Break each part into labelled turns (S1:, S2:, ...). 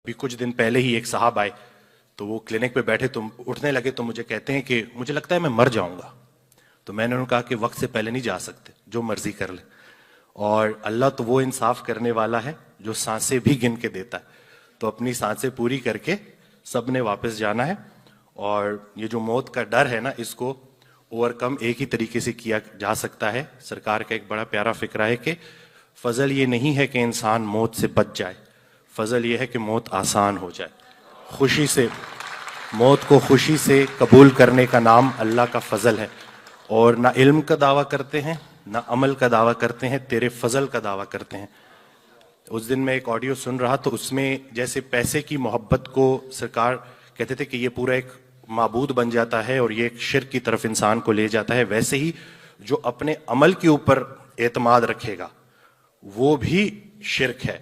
S1: بھی کچھ دن پہلے ہی ایک صاحب آئے تو وہ کلینک پہ بیٹھے تو اٹھنے لگے تو مجھے کہتے ہیں کہ مجھے لگتا ہے میں مر جاؤں گا. تو میں نے انہوں نے کہا کہ وقت سے پہلے نہیں جا سکتے, جو مرضی کر لیں. اور اللہ تو وہ انصاف کرنے والا ہے جو سانسیں بھی گن کے دیتا ہے. تو اپنی سانسیں پوری کر کے سب نے واپس جانا ہے. اور یہ جو موت کا ڈر ہے نا, اس کو اوور کم ایک ہی طریقے سے کیا جا سکتا ہے. سرکار کا ایک بڑا پیارا فقرہ ہے کہ فضل یہ نہیں ہے کہ انسان موت سے بچ جائے, فضل یہ ہے کہ موت آسان ہو جائے. خوشی سے موت کو خوشی سے قبول کرنے کا نام اللہ کا فضل ہے. اور نہ علم کا دعویٰ کرتے ہیں نہ عمل کا دعویٰ کرتے ہیں, تیرے فضل کا دعویٰ کرتے ہیں. اس دن میں ایک آڈیو سن رہا تو اس میں جیسے پیسے کی محبت کو سرکار کہتے تھے کہ یہ پورا ایک معبود بن جاتا ہے اور یہ ایک شرک کی طرف انسان کو لے جاتا ہے, ویسے ہی جو اپنے عمل کے اوپر اعتماد رکھے گا وہ بھی شرک ہے.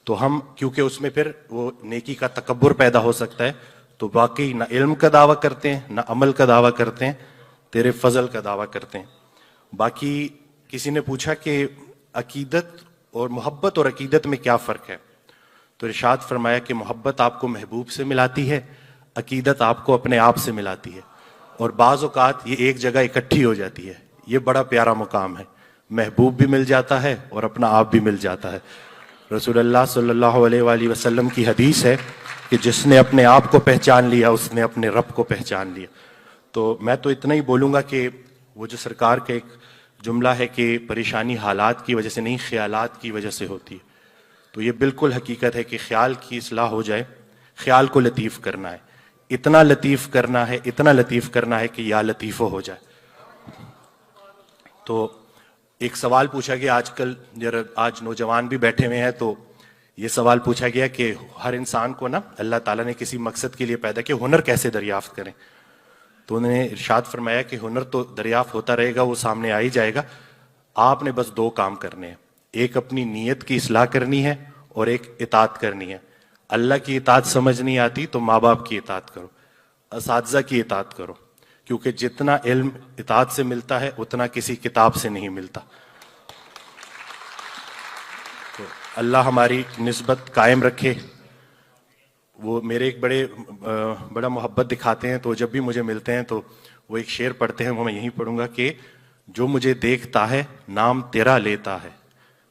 S1: تو ہم کیونکہ اس میں پھر وہ نیکی کا تکبر پیدا ہو سکتا ہے, تو باقی نہ علم کا دعویٰ کرتے ہیں نہ عمل کا دعویٰ کرتے ہیں, تیرے فضل کا دعویٰ کرتے ہیں. باقی کسی نے پوچھا کہ عقیدت اور محبت اور عقیدت میں کیا فرق ہے, تو ارشاد فرمایا کہ محبت آپ کو محبوب سے ملاتی ہے, عقیدت آپ کو اپنے آپ سے ملاتی ہے. اور بعض اوقات یہ ایک جگہ اکٹھی ہو جاتی ہے. یہ بڑا پیارا مقام ہے, محبوب بھی مل جاتا ہے اور اپنا آپ بھی مل جاتا ہے. رسول اللہ صلی اللہ علیہ وآلہ وسلم کی حدیث ہے کہ جس نے اپنے آپ کو پہچان لیا اس نے اپنے رب کو پہچان لیا. تو میں تو اتنا ہی بولوں گا کہ وہ جو سرکار کا ایک جملہ ہے کہ پریشانی حالات کی وجہ سے نہیں خیالات کی وجہ سے ہوتی ہے, تو یہ بالکل حقیقت ہے کہ خیال کی اصلاح ہو جائے. خیال کو لطیف کرنا ہے, اتنا لطیف کرنا ہے, اتنا لطیف کرنا ہے کہ یا لطیفو ہو جائے. تو ایک سوال پوچھا گیا آج نوجوان بھی بیٹھے ہوئے ہیں, تو یہ سوال پوچھا گیا کہ ہر انسان کو نا اللہ تعالیٰ نے کسی مقصد کے لیے پیدا کیا, ہنر کیسے دریافت کریں. تو انہوں نے ارشاد فرمایا کہ ہنر تو دریافت ہوتا رہے گا, وہ سامنے آ ہی جائے گا. آپ نے بس دو کام کرنے ہیں, ایک اپنی نیت کی اصلاح کرنی ہے اور ایک اطاعت کرنی ہے. اللہ کی اطاعت سمجھ نہیں آتی تو ماں باپ کی اطاعت کرو, اساتذہ کی اطاعت کرو, کیونکہ جتنا علم اطاعت سے ملتا ہے اتنا کسی کتاب سے نہیں ملتا. تو اللہ ہماری نسبت قائم رکھے. وہ میرے ایک بڑا محبت دکھاتے ہیں, تو جب بھی مجھے ملتے ہیں تو وہ ایک شعر پڑھتے ہیں, وہ میں یہیں پڑھوں گا کہ جو مجھے دیکھتا ہے نام تیرا لیتا ہے,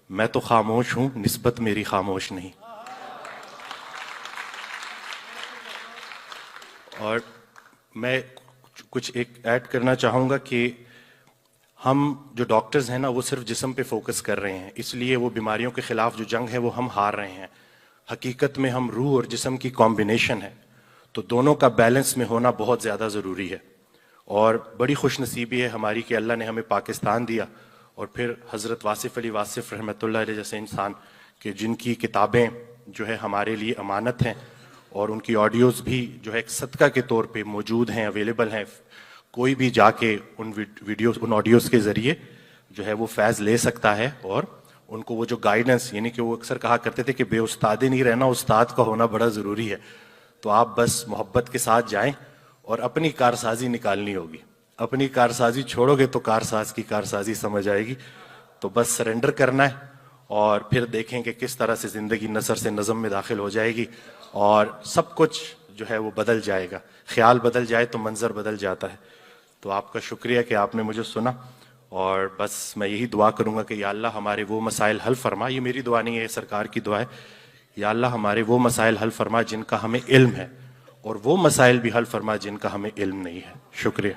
S1: میں تو خاموش ہوں نسبت میری خاموش نہیں. اور میں کچھ ایک ایڈ کرنا چاہوں گا کہ ہم جو ڈاکٹرز ہیں نا وہ صرف جسم پہ فوکس کر رہے ہیں, اس لیے وہ بیماریوں کے خلاف جو جنگ ہے وہ ہم ہار رہے ہیں. حقیقت میں ہم روح اور جسم کی کمبینیشن ہے, تو دونوں کا بیلنس میں ہونا بہت زیادہ ضروری ہے. اور بڑی خوش نصیبی ہے ہماری کہ اللہ نے ہمیں پاکستان دیا, اور پھر حضرت واصف علی واصف رحمۃ اللہ علیہ جیسے انسان کہ جن کی کتابیں جو ہے ہمارے لیے امانت ہیں, اور ان کی آڈیوز بھی جو ہے ایک صدقہ کے طور پہ موجود ہیں, اویلیبل ہیں. کوئی بھی جا کے ان آڈیوز کے ذریعے جو ہے وہ فیض لے سکتا ہے. اور ان کو وہ جو گائیڈنس, یعنی کہ وہ اکثر کہا کرتے تھے کہ بے استادی نہیں رہنا, استاد کا ہونا بڑا ضروری ہے. تو آپ بس محبت کے ساتھ جائیں اور اپنی کارسازی نکالنی ہوگی. اپنی کارسازی چھوڑو گے تو کارساز کی کارسازی سمجھ آئے گی. تو بس سرنڈر کرنا ہے, اور پھر دیکھیں کہ کس طرح سے زندگی نثر سے نظم میں داخل ہو جائے گی, اور سب کچھ جو ہے وہ بدل جائے گا. خیال بدل جائے تو منظر بدل جاتا ہے. تو آپ کا شکریہ کہ آپ نے مجھے سنا, اور بس میں یہی دعا کروں گا کہ یا اللہ ہمارے وہ مسائل حل فرما. یہ میری دعا نہیں ہے, سرکار کی دعا ہے. یا اللہ ہمارے وہ مسائل حل فرما جن کا ہمیں علم ہے, اور وہ مسائل بھی حل فرما جن کا ہمیں علم نہیں ہے. شکریہ.